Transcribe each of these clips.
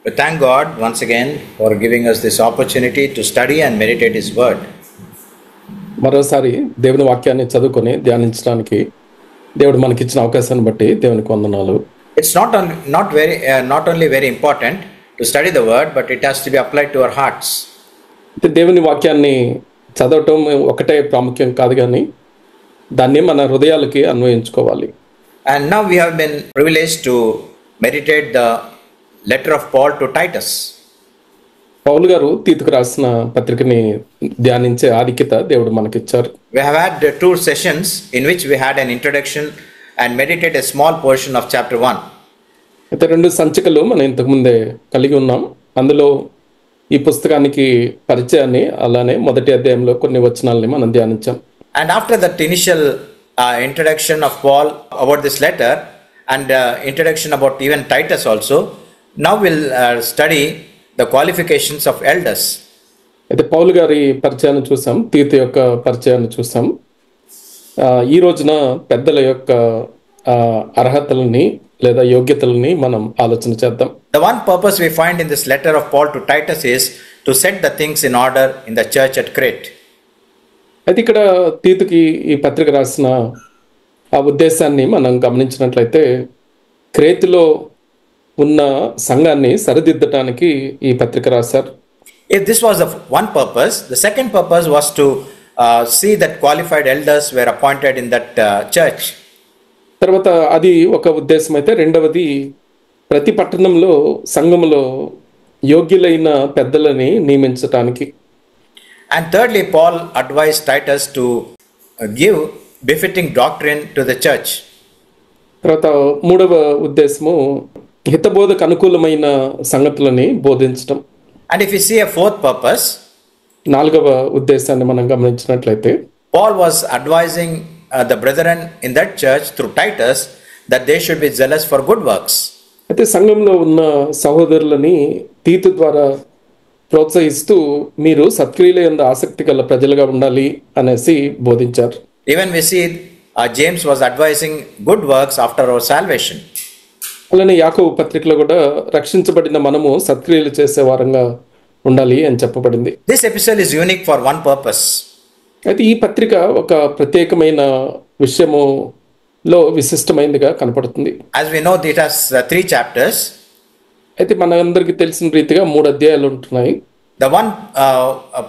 We thank God once again for giving us this opportunity to study and meditate His Word. మరోసారి దేవుని వాక్యాన్ని చదువుకొని ధ్యానించడానికి దేవుడు మనకిచ్చిన అవకాశాన్ని బట్టి దేవునికి వందనాలు. It's not only very important to study the Word, but it has to be applied to our hearts. దేవుని వాక్యాన్ని చదవటం ఒకటే ప్రాముఖ్యం కాదు, కానీ దాన్ని మన హృదయాలకి అన్వయించుకోవాలి. And now we have been privileged to meditate the letter of Paul to Titus. పౌలు గారు తీతుకు రాసిన పత్రికని ధ్యానించే ఆధిక్యత దేవుడు మనకిచ్చారు. We have had 2 sessions in which we had an introduction and meditate a small portion of chapter 1. అయితే 2 సంచికలు మనం ఇంతకుముందే కలిగి ఉన్నాం. అందులో ఈ పుస్తకానికి పరిచయాన్ని, అలానే మొదటి అధ్యాయంలో కొన్ని వచనాలని మనం ధ్యానించాం. And after that initial introduction of Paul about this letter and introduction about even Titus also, now we'll study the qualifications of elders. అయితే పౌలు గారి పరిచయాన్ని చూసాం, తీతు యొక్క పరిచయాన్ని చూసాం. ఈ రోజున పెద్దల యొక్క అర్హతలని లేదా యోగ్యతలని మనం ఆలోచన చేద్దాం. The one purpose we find in this letter of Paul to Titus is to set the things in order in the church at Crete. అయితే ఇక్కడ తీతుకి ఈ పత్రిక రాసిన ఆ ఉద్దేశాన్ని మనం గమనించినట్లయితే, క్రేతులో ఉన్న సంఘాన్ని సరిదిద్దటానికి ఈ పత్రిక రాశారు. If this was the one purpose, the second purpose was to see that qualified elders were appointed in that church. తర్వాత అది ఒక ఉద్దేశం అయితే, రెండవది ప్రతి పట్టణంలో సంఘములో యోగ్యులైన పెద్దలని నియమించటానికి. And thirdly, Paul advised Titus to give befitting doctrine to the church. తర్వాత మూడవ ఉద్దేశము హితబోధకు అనుకూలమైన సంగతులని బోధించటం. And if we see a fourth purpose, నాలుగవ ఉద్దేశాన్ని మనం గమనించినట్లయితే, Paul was advising the brethren in that church through Titus that they should be zealous for good works. అయితే సంఘంలో ఉన్న సహోదరులని తీతు ద్వారా ప్రోత్సహిస్తూ మీరు సత్క్రియల యందు ఆసక్తి గల ప్రజలుగా ఉండాలి అనేసి బోధించారు. Even we see James was advising good works after our salvation. అలానే యాకోబు పత్రికలో కూడా రక్షించబడిన మనము సత్క్రియలు చేసే వారంగా ఉండాలి అని చెప్పబడింది. This epistle is unique for one purpose. అయితే ఈ పత్రిక ఒక ప్రత్యేకమైన విషయములో విశిష్టమైనదిగా కనపడుతుంది. As we know, it has 3 chapters. అయితే మనందరికీ తెలిసిన రీతిగా 3 అధ్యాయాలు ఉంటున్నాయి. The one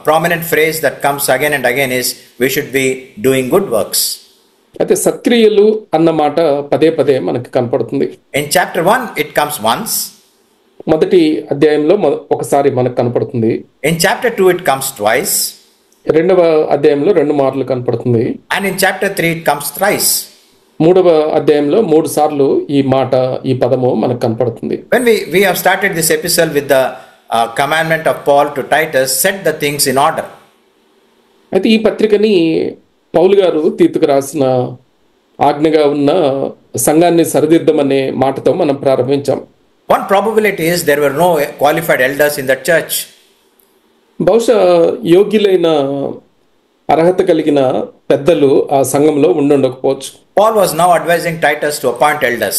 prominent phrase that comes again and again is we should be doing good works. అయితే సత్క్రియలు అన్న మాట పదే పదే మనకి కనపడుతుంది. In chapter 1 it comes once. మొదటి అధ్యాయంలో ఒకసారి మనకు కనపడుతుంది. In chapter 2 it comes twice. రెండవ అధ్యాయంలో 2 మార్లు కనపడుతుంది. And in chapter 3 it comes thrice. మూడవ అధ్యాయంలో 3 సార్లు ఈ మాట, ఈ పదము మనకు కనపడుతుంది. When we have started this epistle with the commandment of Paul to Titus, set the things in order. అయితే ఈ పత్రికని పౌలు గారు తీతుకు రాసిన ఆజ్ఞగా ఉన్న సంఘాన్ని సరిదిద్దమనే మాటతో మనం ప్రారంభించాం. One probability is there were no qualified elders in that church. బహుశా యోగ్యులైన అర్హత కలిగిన పెద్దలు ఆ సంఘంలో ఉండకపోవచ్చు. Paul was now advising Titus to appoint elders.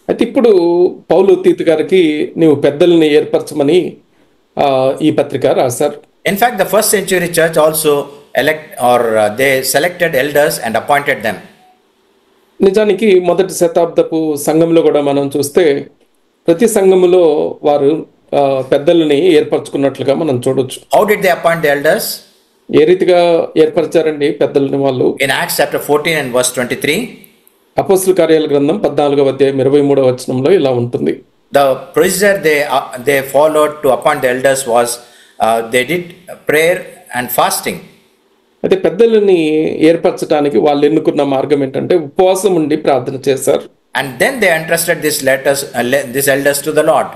అయితే ఇప్పుడు పౌలు తీతు గారికి నీవు పెద్దల్ని ఏర్పరచమని ఈ పత్రిక రాశారు. In fact, the first century church also they selected elders and appointed them. నిజానికి మొదటి శతాబ్దపు సంఘంలో కూడా మనం చూస్తే ప్రతి సంఘములో వారు పెద్దలని ఏర్పరచుకున్నట్లుగా మనం చూడొచ్చు. How did they appoint the elders? ఏ రీతిగా ఏర్పరిచారండి పెద్దలని వాళ్ళు? In Acts chapter 14 and verse 23, అపోస్తలుల కార్యాల గ్రంథం 14వ అధ్యాయం 23వ వచనంలో ఇలా ఉంటుంది. The procedure they followed to appoint the elders was they did prayer and fasting. అయితే పెద్దలని ఏర్పరచడానికి వాళ్ళు ఎన్నుకున్న మార్గం ఏంటంటే ఉపవాసం ఉండి ప్రార్థన చేశారు. And then they entrusted these elders to the Lord.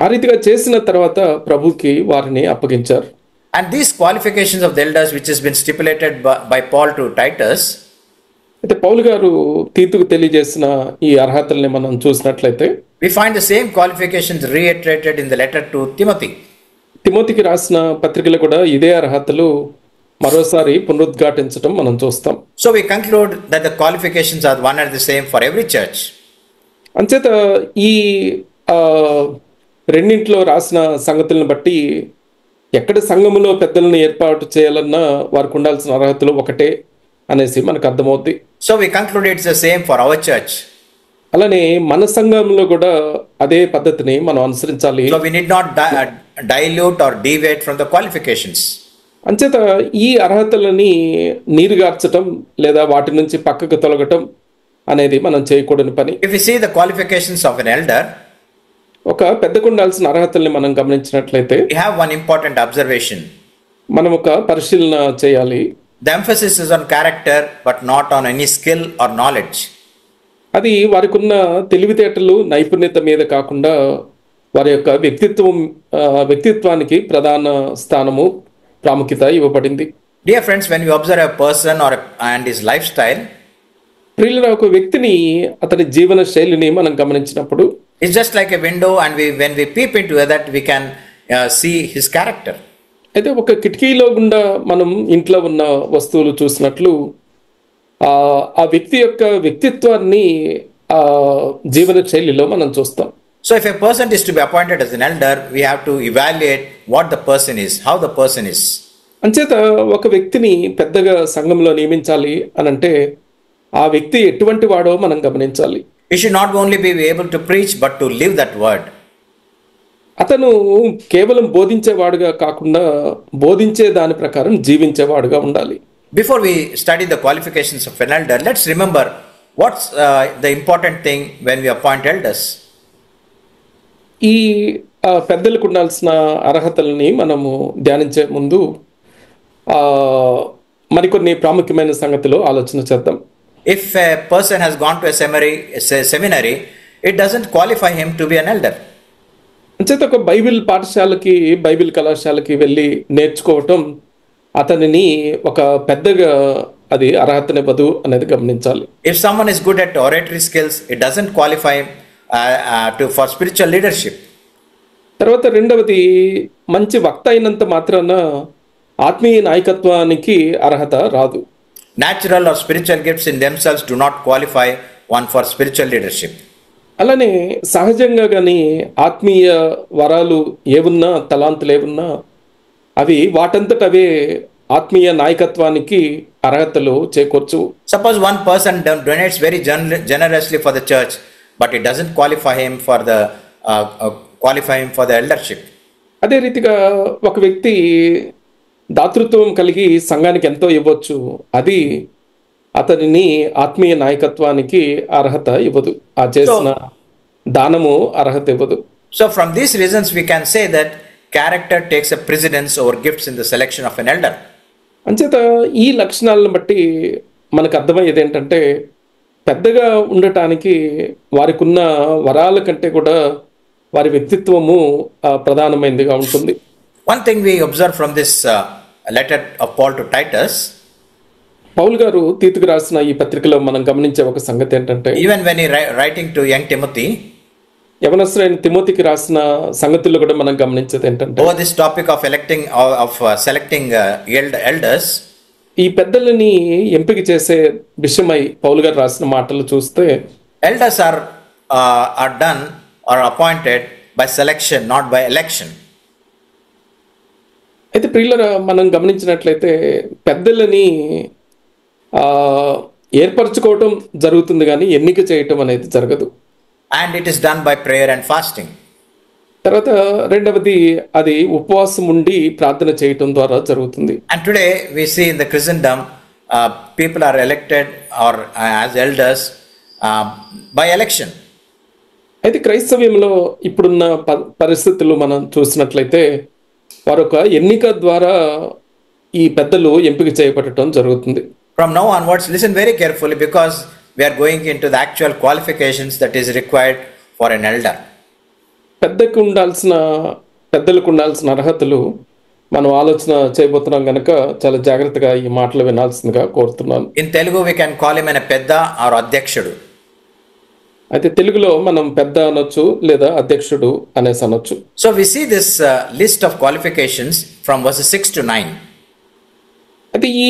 ఆ రీతిగా చేసిన తర్వాత ప్రభుకి వారిని అప్పగించారు. And these qualifications of the elders which has been stipulated by Paul to Titus, అయితే పౌలు గారు తీతుకు తెలియజేసిన ఈ అర్హతల్ని మనం చూసినట్లయితే we find the same qualifications reiterated in the letter to Timothy. తిమోతికి రాసిన పత్రికలో కూడా ఇదే అర్హతలు మరోసారి పునరుద్ఘాటించడం మనం చూస్తాం. So we conclude that the qualifications are one and the same for every church. అంచేత ఈ రెండింటిలో రాసిన సంగతులను బట్టి ఎక్కడ సంఘములో పెద్దలను ఏర్పాటు చేయాలన్నా వారికి ఉండాల్సిన అర్హతలు ఒకటే అనేసి మనకు అర్థమవుద్ది. So we conclude it's the same for our church. అలానే మన సంఘంలో కూడా అదే పద్ధతిని మనం అనుసరించాలి. So we need not dilute or deviate from the qualifications. అంచేత ఈ అర్హతలని నీరుగార్చటం లేదా వాటి నుంచి పక్కకు తొలగటం అనేది మనం చేయకూడని పని. If we see the qualifications of an elder, ఒక పెద్దకు ఉండాల్సిన అర్హతల్ని మనం గమనించినట్లయితే we have one important observation. మనం ఒక పరిశీలన చేయాలి. The emphasis is on character but not on any skill or knowledge. అది వారికి ఉన్న తెలివితేటలు నైపుణ్యత మీద కాకుండా వారి యొక్క వ్యక్తిత్వానికి ప్రధాన స్థానము ప్రాముఖ్యత ఇవ్వబడింది. Dear friends, when you observe a person and his lifestyle, ప్రియులైన ఒక వ్యక్తిని అతని జీవన శైలిని మనం గమనించినప్పుడు it's just like a window, and when we peep into that, we can see his character. అయితే ఒక కిటికీలో గుండా మనం ఇంట్లో ఉన్న వస్తువులు చూసినట్లు ఆ వ్యక్తి యొక్క వ్యక్తిత్వాన్ని జీవన శైలిలో మనం చూస్తాం. So if a person is to be appointed as an elder, we have to evaluate what the person is, how the person is. అంచేత ఒక వ్యక్తిని పెద్దగా సంఘంలో నియమించాలి అని అంటే ఆ వ్యక్తి ఎటువంటి వాడో మనం గమనించాలి. He should not only be able to preach but to live that word. అతను కేవలం బోధించేవాడుగా కాకుండా బోధించే దాని ప్రకారం జీవించేవాడుగా ఉండాలి. Before we study the qualifications of an elder, let's remember what's the important thing when we appoint elders. ఈ పెద్దలకు ఉండాల్సిన అర్హతల్ని మనము ధ్యానించే ముందు మరికొన్ని ప్రాముఖ్యమైన సంగతులు ఆలోచన చేద్దాం. If a person has gone to a seminary, it doesn't qualify him to be an elder. అంచేత ఒక బైబిల్ పాఠశాలకి బైబిల్ కళాశాలకి వెళ్ళి నేర్చుకోవటం అతనిని ఒక పెద్దగా అది అర్హతనివ్వదు అనేది గమనించాలి. If someone is good at oratory skills, it doesn't qualify him for spiritual leadership. తర్వాత రెండవది మంచి వక్త అయినంత మాత్రాన ఆత్మీయ నాయకత్వానికి అర్హత రాదు. Natural or spiritual gifts in themselves do not qualify one for spiritual leadership. అలానే సహజంగా కానీ ఆత్మీయ వరాలు ఏవున్నా తలాంతులు ఏవున్నా అవి వాటంతటవే ఆత్మీయ నాయకత్వానికి అర్హతలు చేకూర్చు. Suppose one person donates very generously for the church, but it doesn't qualify him for the eldership. అదే రీతిగా ఒక వ్యక్తి దాతృత్వం కలిగి సంఘానికి ఎంతో ఇవ్వచ్చు, అది అతనిని ఆత్మీయ నాయకత్వానికి అర్హత ఇవ్వదు. ఆ చేసిన దానము అర్హత ఇవ్వదు. So from these reasons we can say that character takes a precedence over gifts in the selection of an elder. అంచేత ఈ లక్షణాలను బట్టి మనకు అర్థమయ్యేది ఏంటంటే పెద్దగా ఉండటానికి వారికి ఉన్న వరాల కంటే కూడా వారి వ్యక్తిత్వము ప్రధానమైనదిగా ఉంటుంది. One thing we observe from this letter of Paul to Titus, పౌలు గారు తీతుకు రాసిన ఈ పత్రికలో మనం గమనించే ఒక సంగతి ఏంటంటే even when he writing to young Timothy, యవనస్తుడైన తిమోతికి రాసిన సంగతుల్లో కూడా మనం గమనించేది ఏంటంటే over this topic of selecting elders, ఈ పెద్దలని ఎంపిక చేసే విషయమై పౌలు గారు రాసిన మాటలు చూస్తే elders are done or appointed by selection, not by election. అయితే ప్రియులారా మనం గమనించినట్లయితే పెద్దలని ఏర్పరచుకోవటం జరుగుతుంది కానీ ఎన్నిక చేయటం అనేది జరగదు. And it is done by prayer and fasting. తర్వాత రెండవది అది ఉపవాసం ఉండి ప్రార్థన చేయటం ద్వారా జరుగుతుంది. And today we see in the Christendom people are elected or as elders by election. అయితే క్రైస్తవ్యంలో ఇప్పుడున్న పరిస్థితులు మనం చూసినట్లయితే వారొక ఎన్నిక ద్వారా ఈ పెద్దలు ఎంపిక చేయబడటం జరుగుతుంది. From now onwards, listen very carefully because we are going into the actual qualifications that is required for an elder. పెద్దలకు ఉండాల్సిన అర్హతలు మనం ఆలోచన చేయబోతున్నాం కనుక చాలా జాగ్రత్తగా ఈ మాటలు వినాల్సిందిగా కోరుతున్నాను. In Telugu we can call him a pedda or adhyakshudu. అయితే తెలుగులో మనం పెద్ద అనొచ్చు లేదా అధ్యక్షుడు అనేసి అనొచ్చు. So we see this list of qualifications from verses 6 to 9. అయితే ఈ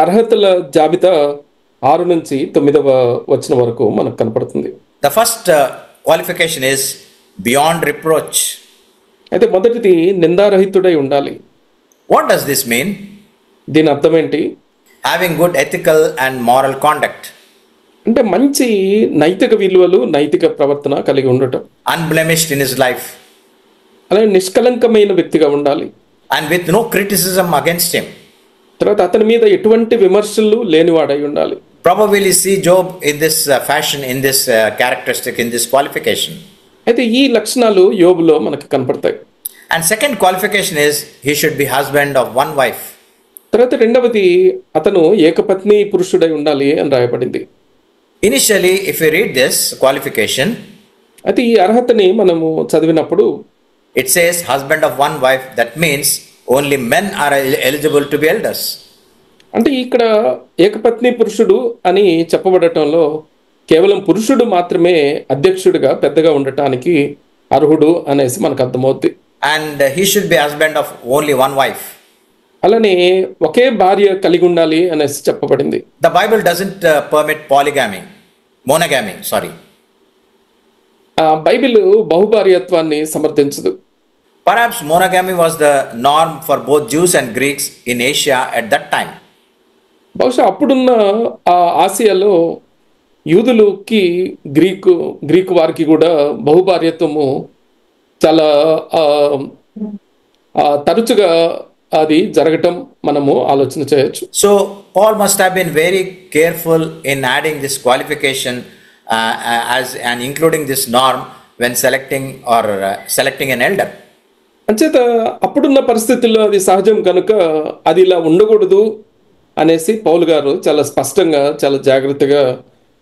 అర్హతల జాబితా 6 నుంచి 9వ వచనం వరకు మనకు కనపడుతుంది. The first qualification is beyond reproach. అయితే మొదటిది నిందారహితుడై ఉండాలి. What does this mean? దీని అర్థం ఏంటి? Having good ethical and moral conduct, అంటే మంచి నైతిక విలువలు, నైతిక ప్రవర్తన కలిగి ఉండటం, unblemished in his life, అలాగే నిష్కలంకమైన వ్యక్తిగా ఉండాలి, and with no criticism against him. తర్వాత అతని మీద ఎటువంటి విమర్శలు లేనివాడై ఉండాలి. Probably see Job in this fashion, in this characteristic, in this qualification. అయితే ఈ లక్షణాలు యోబులో మనకు కనపడతాయి. And second qualification is he should be husband of one wife. తర్వాత రెండవది అతను ఏకపత్ని పురుషుడై ఉండాలి అని రాయబడింది. Initially, if we read this qualification, అయితే ఈ అర్హతని మనము చదివినప్పుడు it says husband of one wife. That means only men are eligible to be elders. అంటే ఇక్కడ ఏకపత్ని పురుషుడు అని చెప్పబడటంలో కేవలం పురుషుడు మాత్రమే అధ్యక్షుడిగా పెద్దగా ఉండటానికి అర్హుడు అనేసి మనకు అర్థమవుద్ది. And he should be husband of only one wife. అలానే ఒకే భార్య కలిగి ఉండాలి అనేసి చెప్పబడింది. The Bible doesn't permit monogamy, sorry. Bible బహుభార్యత్వాన్ని సమర్థించదు. Perhaps monogamy was the norm for both Jews and Greeks in Asia at that time. బహుశా అప్పుడున్న ఆసియాలో యూదులకి గ్రీకు వారికి కూడా బహుభార్యత్వము చాలా తరచుగా అది జరగటం మనము ఆలోచన చేయొచ్చు. So Paul must have been very careful in adding this qualification and including this norm when selecting an elder. అంచేత అప్పుడున్న పరిస్థితుల్లో అది సహజం కనుక అది ఇలా ఉండకూడదు అనేసి పౌలు గారు చాలా స్పష్టంగా, చాలా జాగ్రత్తగా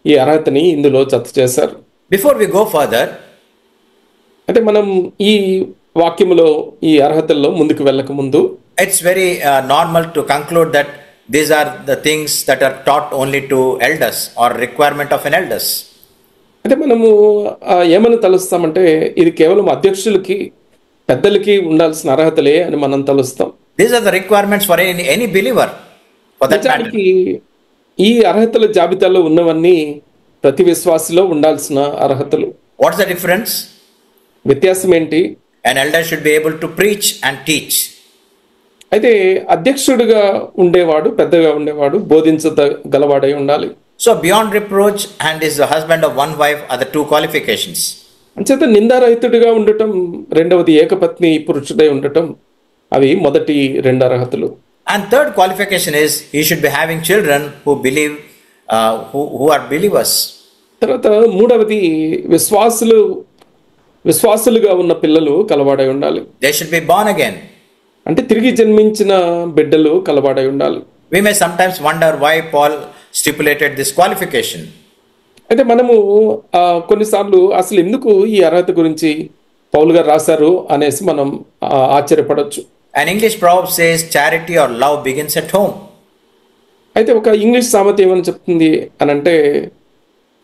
ఈ అర్హతని ఇందులో జత చేశారు. Before we go further, అంటే మనం ఈ వాక్యములో ఈ అర్హతల్లో ముందుకు వెళ్ళక ముందు it's very normal to conclude that these are the things that are taught only to elders or requirement of an elders. అంటే మనము ఏమని తలుస్తామంటే ఇది కేవలం అధ్యక్షులకి, పెద్దలకి ఉండాల్సిన అర్హతలే అని మనం తలుస్తాం. These are the requirements for any believer for that matter. ఈ అర్హతల జాబితాలో ఉన్నవన్నీ ప్రతి విశ్వాసిలో ఉండాల్సిన అర్హతలు. What's the difference? వ్యత్యాసం ఏంటి? An elder should be able to preach and teach. అయితే అధ్యక్షుడిగా ఉండేవాడు, పెద్దగా ఉండేవాడు బోధించగలవాడై ఉండాలి. So beyond reproach and is the husband of one wife are the two qualifications. అంచేత నిందారహితుడిగా ఉండటం, రెండవది ఏకపత్ని పురుషుడై ఉండటం, అవి మొదటి రెండు అర్హతలు. And third qualification is he should be having children who believe, who are believers. తర్వాత మూడవది విశ్వాసులుగా ఉన్న పిల్లలు కలవాడై ఉండాలి. They should be born again. అంటే తిరిగి జన్మించిన బిడ్డలు కలవాడై ఉండాలి. We may sometimes wonder why Paul stipulated this qualification. అయితే మనము కొన్నిసార్లు అసలు ఎందుకు ఈ అర్హత గురించి పౌలు గారు రాశారు అనేసి మనం ఆశ్చర్యపడవచ్చు. An English proverb says charity or love begins at home. అయితే ఒక ఇంగ్లీష్ సామెత ఏమని చెప్తుంది అని అంటే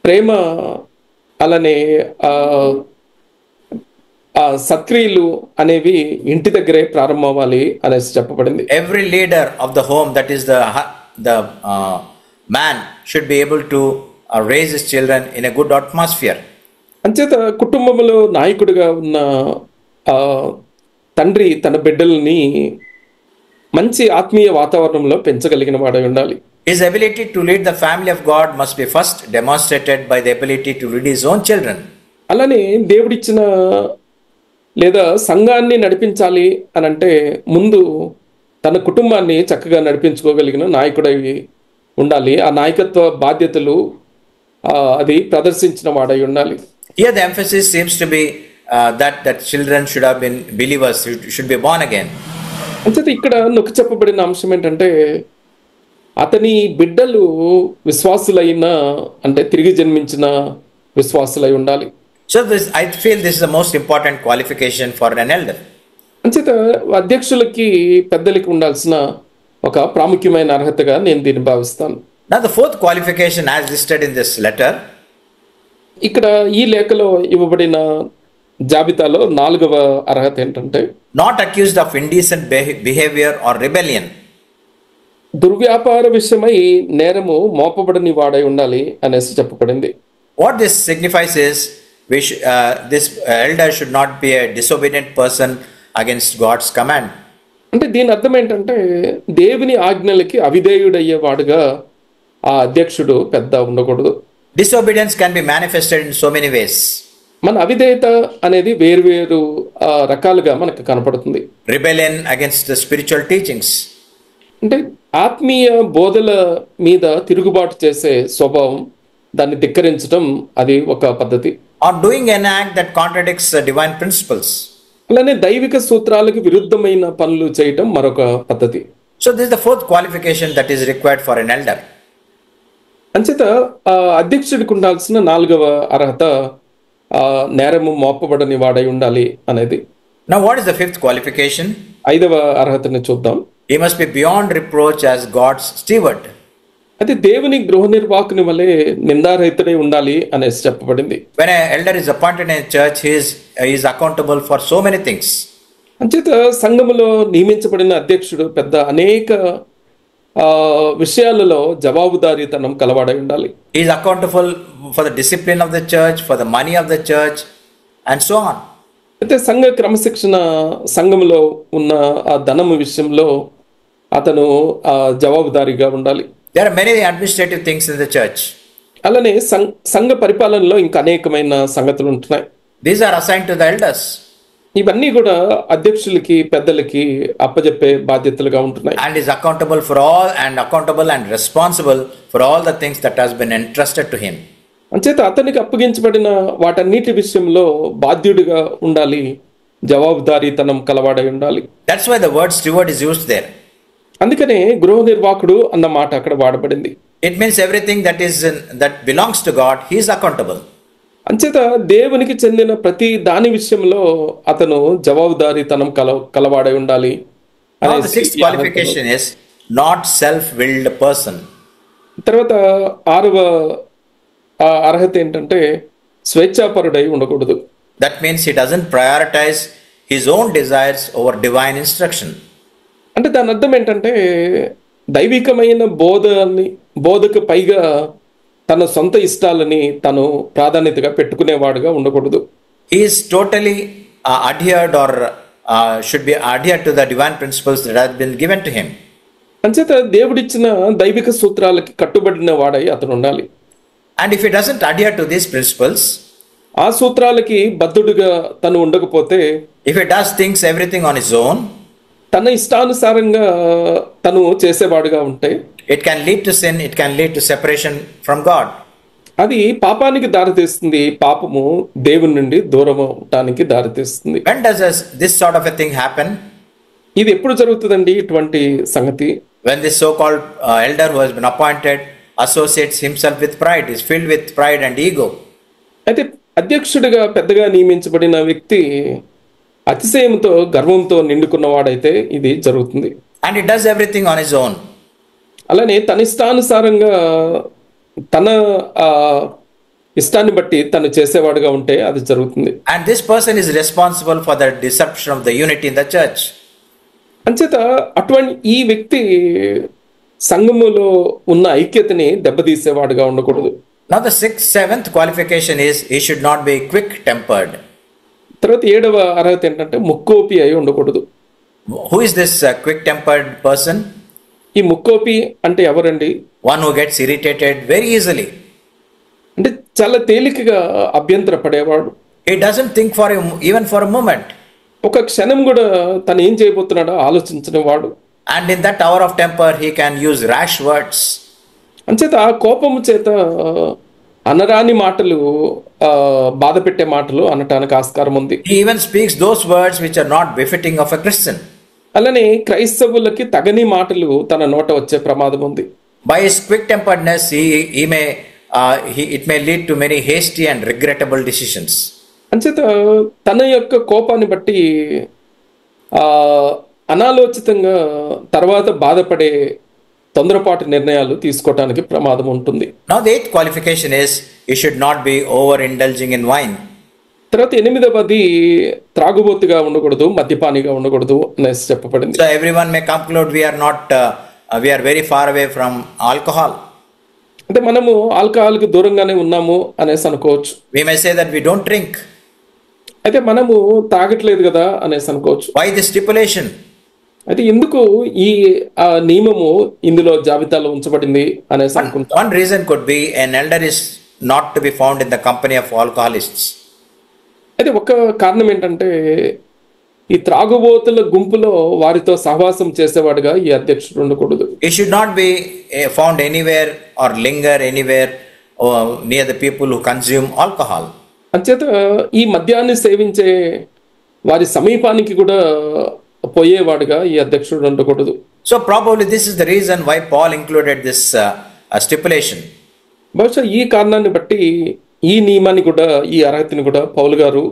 ప్రేమ అలానే సత్క్రియలు అనేవి ఇంటి దగ్గరే ప్రారంభం అవ్వాలి అనేసి చెప్పబడింది. Every leader of the home, that is the man, should be able to raise his children in a good atmosphere. అంచేత కుటుంబంలో నాయకుడిగా ఉన్న తండ్రి తన బిడ్డల్ని మంచి ఆత్మీయ వాతావరణంలో పెంచగలిగిన వాడై ఉండాలి. His ability to lead the family of God must be first demonstrated by the ability to lead his own children. అలానే దేవుడిచ్చిన లేదా సంఘాన్ని నడిపించాలి అని అంటే ముందు తన కుటుంబాన్ని చక్కగా నడిపించుకోగలిగిన నాయకుడై ఉండాలి. ఆ నాయకత్వ బాధ్యతలు అది ప్రదర్శించిన వాడై ఉండాలి. Here the emphasis seems to be that children should have been believers, should be born again. అంచేత ఇక్కడ నొక్కి చెప్పబడిన అంశం ఏంటంటే అతని బిడ్డలు విశ్వాసులైన, అంటే తిరిగి జన్మించిన విశ్వాసులై ఉండాలి. So I feel this is the most important qualification for an elder. అంచేత అధ్యక్షులకి, పెద్దలకి ఉండాల్సిన ఒక ప్రాముఖ్యమైన అర్హతగా నేను దీన్ని భావిస్తాను. Now the fourth qualification as listed in this letter, ఇక్కడ ఈ లేఖలో ఇవ్వబడిన జాబితాలో నాలుగవ అర్హత ఏంటంటే not accused of indecent behavior or rebellion. దుర్వ్యాపార విషయమై నేరము మోపబడని వాడై ఉండాలి అనేసి చెప్పబడింది. What this signifies is this elder should not be a disobedient person against God's command. అంటే దీని అర్థం ఏంటంటే దేవుని ఆజ్ఞలకి అవిధేయుడయ్యేవాడుగా ఆ అధ్యక్షుడు పెద్ద ఉండకూడదు. Disobedience can be manifested in so many ways. మన అవిధేయత అనేది వేరువేరు రకాలుగా మనకు కనపడుతుంది. Rebellion against the spiritual teachings. అంటే ఆత్మీయ బోధల మీద తిరుగుబాటు చేసే స్వభావం, దాన్ని ధిక్కరించడం అది ఒక పద్ధతి. Or doing an act that contradicts the divine principles. అలానే దైవిక సూత్రాలకు విరుద్ధమైన పనులు చేయటం మరొక పద్ధతి. So this is the fourth qualification that is required for an elder. అంచేత అధ్యక్షుడికి ఉండాల్సిన 4వ అర్హత నేరము మోపబడని వాడై ఉండాలి అనేది. Now what is the fifth qualification? 5వ అర్హతని చూద్దాం. He must be beyond reproach as God's steward. అయితే దేవుని గృహ నిర్వాహకుని వలె నిందారహితుడై ఉండాలి అనేసి చెప్పబడింది. When an elder is appointed in a church, he is accountable for so many things. అంచేత సంఘములో నియమించబడిన అధ్యక్షుడు పెద్ద అనేక విషయాలలో జవాబుదారీతనం కలవాడై ఉండాలి. He is accountable for the discipline of the church, for the money of the church, and so on. అయితే సంఘ క్రమశిక్షణ, సంఘములో ఉన్న ఆ ధనము విషయంలో అతను జవాబుదారీగా ఉండాలి. There are many administrative things in the church. అలానే సంఘ పరిపాలనలో ఇంకా అనేకమైన సంగతులు ఉంటున్నాయి. These are assigned to the elders. ఇవన్నీ కూడా అధ్యక్షులకి, పెద్దలకి అప్పజెప్పే బాధ్యతలుగా ఉంటున్నాయి. And is accountable for all, and accountable and responsible for all the things that has been entrusted to him. అంచేత అతనికి అప్పగించబడిన వాటన్నిటి విషయంలో బాధ్యుడిగా ఉండాలి, జవాబుదారీతనం కలవాడై ఉండాలి. That's why the word steward is used there. అందుకనే గృహ నిర్వాహకుడు అన్న మాట అక్కడ వాడబడింది. It means everything that belongs to God, he is accountable. అంచేత దేవునికి చెందిన ప్రతి దాని విషయంలో అతను జవాబుదారీతనం కలవాడై ఉండాలి. Now the sixth qualification is not self-willed person. తర్వాత 6వ అర్హత ఏంటంటే స్వేచ్ఛాపరుడై ఉండకూడదు. That means he doesn't prioritize his own desires over divine instruction. అంటే దాని అర్థం ఏంటంటే దైవికమైన బోధకు పైగా తన సొంత ఇష్టాలని తను ప్రాధాన్యతగా పెట్టుకునేవాడుగా ఉండకూడదు. He is totally adhered or should be adhered to the divine principles that have been given to him. అంచేత దేవుడిచ్చిన దైవిక సూత్రాలకి కట్టుబడిన వాడై అతను ఉండాలి. And if he doesn't adhere to these principles, ఆ సూత్రాలకి బద్ధుడుగా తను ఉండకపోతే, if he does things everything on his own, తన ఇష్టానుసారంగా తను చేసేవాడుగా ఉంటే, it can lead to sin, it can lead to separation from God. అది పాపానికి దారితీస్తుంది. పాపము దేవుని నుండి దూరం అవటానికి దారితీస్తుంది. When does this sort of a thing happen? ఇది ఎప్పుడు జరుగుతుందండి ఇటువంటి సంగతి? When this so-called elder who has been appointed associates himself with pride, is filled with pride and ego. అయితే అధ్యక్షుడిగా పెద్దగా నియమించబడిన వ్యక్తి అతిశయంతో, గర్వంతో నిండుకున్నవాడైతే ఇది జరుగుతుంది. And he does everything on his own. అలానే తన ఇష్టానుసారంగా తన ఇష్టాన్ని బట్టి తను చేసేవాడుగా ఉంటే అది జరుగుతుంది. And this person is responsible for the disruption of the unity in the church. అంచేత అటువంటి ఈ వ్యక్తి సంఘములో ఉన్న ఐక్యతని దెబ్బతీసేవాడుగా ఉండకూడదు. Now the seventh qualification is he should not be quick-tempered. తర్వాత 7వ అర్హత ఏంటంటే ముక్కోపి అయి ఉండకూడదు. Who is this quick-tempered person? ఈ ముక్కోపి అంటే ఎవరండి? One who gets irritated very easily. అంటే చాలా తేలికగా అభ్యంతర పడేవాడు. He doesn't think for even for a moment. ఒక క్షణం కూడా తను ఏం చేయబోతున్నాడో ఆలోచించిన వాడు. And in that hour of temper he can use rash words. అంచేత ఆ కోపము చేత అనరాని మాటలు, బాధ పెట్టే మాటలు అనటానికి ఆస్కారం ఉంది. He even speaks those words which are not befitting of a Christian. అలానే క్రైస్తవులకి తగని మాటలు తన నోట వచ్చే ప్రమాదం ఉంది. By his quick-temperedness, it may lead to many hasty and regrettable decisions. అంచేత తన యొక్క కోపాన్ని బట్టి అనాలోచితంగా తర్వాత బాధపడే తొందరపాటు నిర్ణయాలు తీసుకోవటానికి ప్రమాదం ఉంటుంది. Now the eighth qualification is he should not be over-indulging in wine. తర్వాత 8వది త్రాగుబోతుగా ఉండకూడదు, మద్యపానిగా ఉండకూడదు అనేసి చెప్పబడింది. So everyone may conclude we are very far away from alcohol. అంటే మనము ఆల్కహాల్కి దూరంగానే ఉన్నాము అనేసి అనుకోవచ్చు. We may say that we don't drink. అయితే మనము తాగట్లేదు కదా అనేసి అనుకోవచ్చు. Why this stipulation? అయితే ఎందుకు ఈ నియమము ఇందులో జాబితాలో ఉంచబడింది అనేసి అనుకుంటా. One reason could be an elder is not to be found in the company of alcoholists. అయితే ఒక కారణం ఏంటంటే ఈ త్రాగుబోతుల గుంపులో వారితో సహవాసం చేసేవాడుగా ఈ అధ్యక్షుడు ఉండకూడదు. He should not be found anywhere or linger anywhere near the people who consume alcohol. అంచేత ఈ మద్యాన్ని సేవించే వారి సమీపానికి కూడా పోయేవాడుగా ఈ అధ్యక్షుడు ఉండకూడదు. So probably this is the reason why Paul included this stipulation. బహుశా ఈ కారణాన్ని బట్టి ఈ నియమాన్ని కూడా, ఈ అర్హతని కూడా పౌలు గారు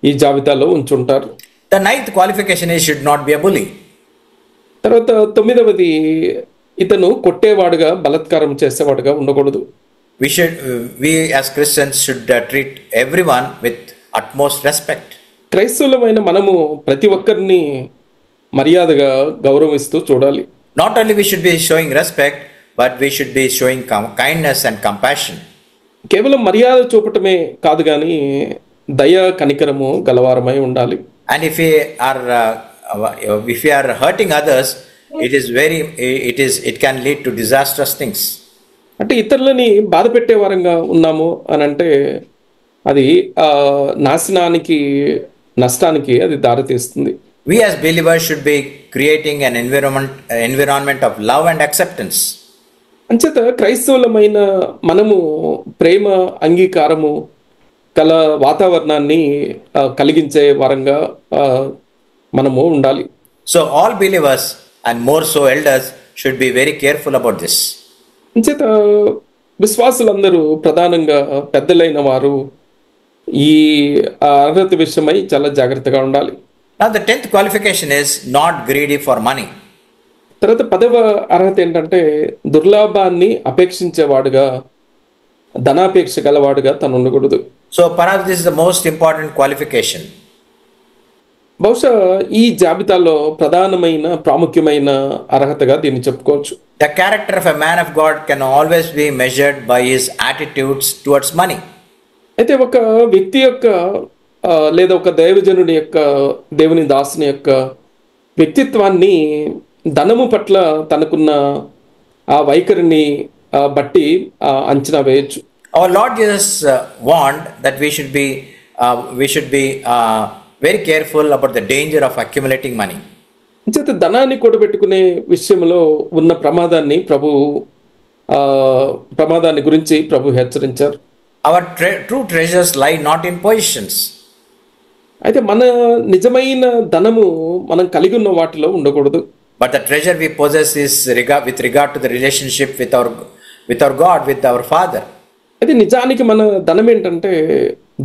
ఈ జాబితాలో ఉంచుంటారు. The ninth qualification is should not be a bully. తర్వాత 9వది, ఇతను కొట్టేవాడుగా, బలాత్కారం చేసేవాడుగా ఉండకూడదు. We as Christians should treat everyone with utmost respect. క్రైస్తవులమైన మనము ప్రతి ఒక్కరిని మర్యాదగా గౌరవిస్తూ చూడాలి. Not only we should be showing respect, but we should be showing kindness and compassion. కేవలం మర్యాద చూపటమే కాదు కానీ దయ, కనికరము గలవారమై ఉండాలి. And if we are hurting others, it can lead to disastrous things. అంటే ఇతరులని బాధ పెట్టే వారంగా ఉన్నాము అని అంటే అది నాశనానికి, నష్టానికి అది దారితీస్తుంది. We as believers should be creating an environment of love and acceptance. అంచేత క్రైస్తవులమైన మనము ప్రేమ, అంగీకారము కల వాతావరణాన్ని కలిగించే వారంగా మనము ఉండాలి. So all believers and more so elders should be very careful about this. అంచేత విశ్వాసులందరూ, ప్రధానంగా పెద్దలైన వారు ఈ అర్హత విషయమై చాలా జాగ్రత్తగా ఉండాలి. Now the 10th qualification is not greedy for money. తర్వాత 10వ అర్హత ఏంటంటే దుర్లాభాన్ని అపేక్షించేవాడుగా, ధనాపేక్ష గలవాడుగా తను ఉండకూడదు. So perhaps this is the most important qualification. బహుశా ఈ జాబితాలో ప్రధానమైన, ప్రాముఖ్యమైన అర్హతగా దీన్ని చెప్పుకోవచ్చు. The character of a man of God can always be measured by his attitudes towards money. అయితే ఒక వ్యక్తి యొక్క లేదా ఒక దైవజనుడి యొక్క, దేవుని దాసుని యొక్క వ్యక్తిత్వాన్ని ధనము పట్ల తనకున్న ఆ వైఖరిని బట్టి అంచనా వేయచ్చు. Our Lord Jesus warned that we should be very careful about the danger of accumulating money. అంచేత ధనాన్ని కూడబెట్టుకునే విషయంలో ఉన్న ప్రమాదాన్ని గురించి ప్రభు హెచ్చరించారు. Our true treasures lie not in positions. అయితే మన నిజమైన ధనము మనం కలిగి ఉన్న వాటిలో ఉండకూడదు. But the treasure we possess is with regard to the relationship with our God, with our Father. అయితే నిజానికి మన ధనం ఏంటంటే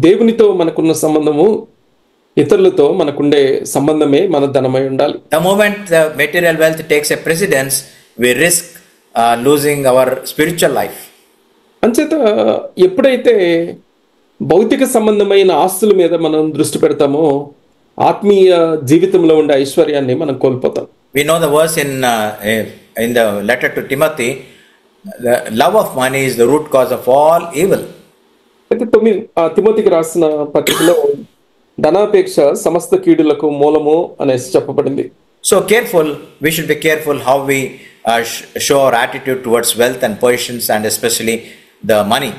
దేవునితో మనకున్న సంబంధము, ఇతరులతో మనకుండే సంబంధమే మన ధనమై ఉండాలి. The moment the material wealth takes a precedence, we risk losing our spiritual life. అంచేత ఎప్పుడైతే భౌతిక సంబంధమైన ఆస్తుల మీద మనం దృష్టి పెడతామో ఆత్మీయ జీవితంలో ఉండే ఐశ్వర్యాన్ని మనం కోల్పోతాం. We know the verse in the letter to Timothy, the love of money is the root cause of all evil. అయితే తిమోతికి రాసిన పత్రికలో ధనాపేక్ష సమస్త కీడులకు మూలము అనేసి చెప్పబడింది. So we should be careful how we show our attitude towards wealth and possessions, and especially the money.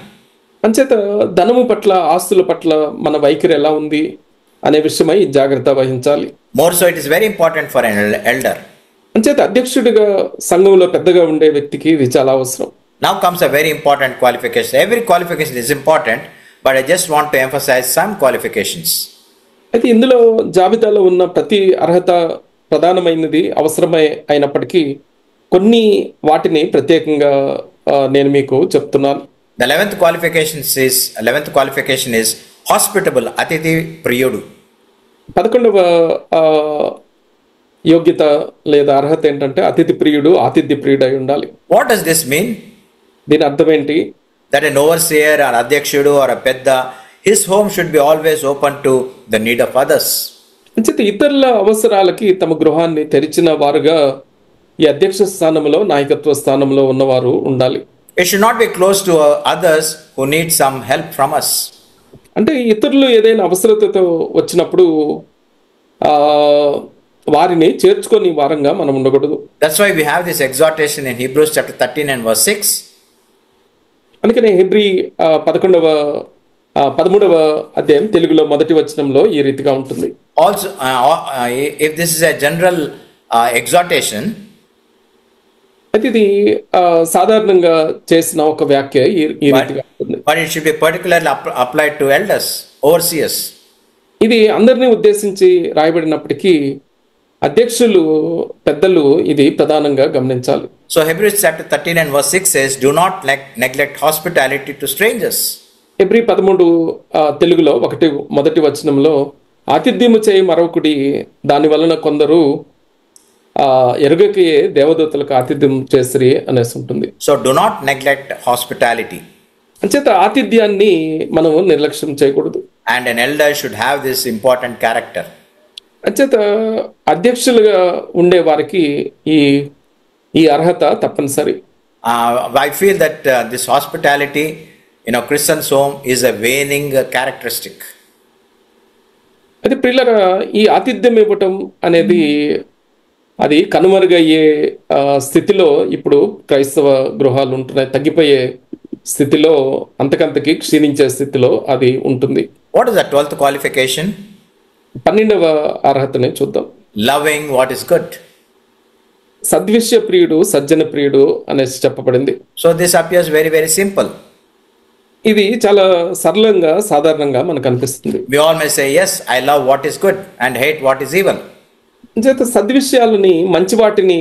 అంచేత ధనము పట్ల, ఆస్తుల పట్ల మన వైఖరి ఎలా ఉంది అనే విషయమై జాగ్రత్త వహించాలి. More so it is very important for an elder. అంచేత అధ్యక్షుడిగా, సంఘంలో పెద్దగా ఉండే వ్యక్తికి ఇది చాలా అవసరం. Now comes a very important qualification. Every qualification is important, but I just want to emphasize some qualifications. అయితే ఇందులో జాబితాలో ఉన్న ప్రతి అర్హత ప్రధానమైనది, అవసరమై అయినప్పటికీ కొన్ని వాటిని ప్రత్యేకంగా నేను మీకు చెప్తున్నాను. The 11th qualification is hospitable, అతిథి ప్రియుడు. 11వ యోగ్యత లేదా అర్హత ఏంటంటే అతిథి ప్రియుడు, ఆతిథ్య ప్రియుడై ఉండాలి. What does this mean? దీని అర్థం ఏంటి? That an overseer or అధ్యక్షుడు or a పెద్ద, his home should be always open to the need of others. అంచేత ఇతరుల అవసరాలకి తమ గృహాన్ని తెరిచిన వారుగా ఈ అధ్యక్ష స్థానంలో, నాయకత్వ స్థానంలో ఉన్నవారు ఉండాలి. It should not be close to others who need some help from us. అంటే ఇతరులు ఏదైనా అవసరతతో వచ్చినప్పుడు ఆ వారిని చేర్చుకొని వారంగా మనం ఉండకూడదు. That's why we have this exhortation in Hebrews chapter 13 and verse 6. అందుకనే హెబ్రీ 13వ అధ్యాయం తెలుగులో మొదటి వచనంలో ఈ రీతిగా ఉంటుంది. Also, if this is a general exhortation, అయితే ఇది సాధారణంగా చేసిన ఒక వ్యాఖ్య ఈ రీతిగా ఉంటుంది. but it should be particularly applied to elders, overseers. ఇది అందరినీ ఉద్దేశించి రాయబడినప్పటికీ అధ్యక్షులు పెద్దలు ఇది ప్రధానంగా గమనించాలి. So Hebrews chapter 13 and verse 6 says, do not neglect hospitality to strangers. Hebrew 13 తెలుగులో మొదటి వచనంలో ఆతిథ్యము చేయి మరొకటి దాని వలన కొందరు ఎరుగకయే దేవదూతలకు ఆతిథ్యం చేసిరి అనేసి ఉంటుంది. So do not neglect hospitality. అంచేత ఆతిథ్యాన్ని మనం నిర్లక్ష్యం చేయకూడదు. And an elder should have this important character. అంచేత అధ్యక్షులుగా ఉండే వారికి ఈ అర్హత తప్పనిసరి. I feel that this hospitality in a Christian's home is a waning characteristic. అయితే పిల్లరా ఈ ఆతిథ్యం ఇవ్వటం అనేది అది కనుమరుగయ్యే స్థితిలో ఇప్పుడు క్రైస్తవ గృహాలు ఉంటున్నాయి. తగ్గిపోయే స్థితిలో అంతకంతకి క్షీణించే స్థితిలో అది ఉంటుంది. What is the 12th qualification? 12వ అర్హతని చూద్దాం. Loving what is good. సద్విషయ ప్రియుడు సజ్జన ప్రియుడు అనేసి చెప్పబడింది. So this appears very, very simple. ఇది చాలా సరళంగా సాధారణంగా మనకు అనిపిస్తుంది. We all may say, yes, I love what is good and hate what is evil. చేత సద్విషయాలని మంచి వాటిని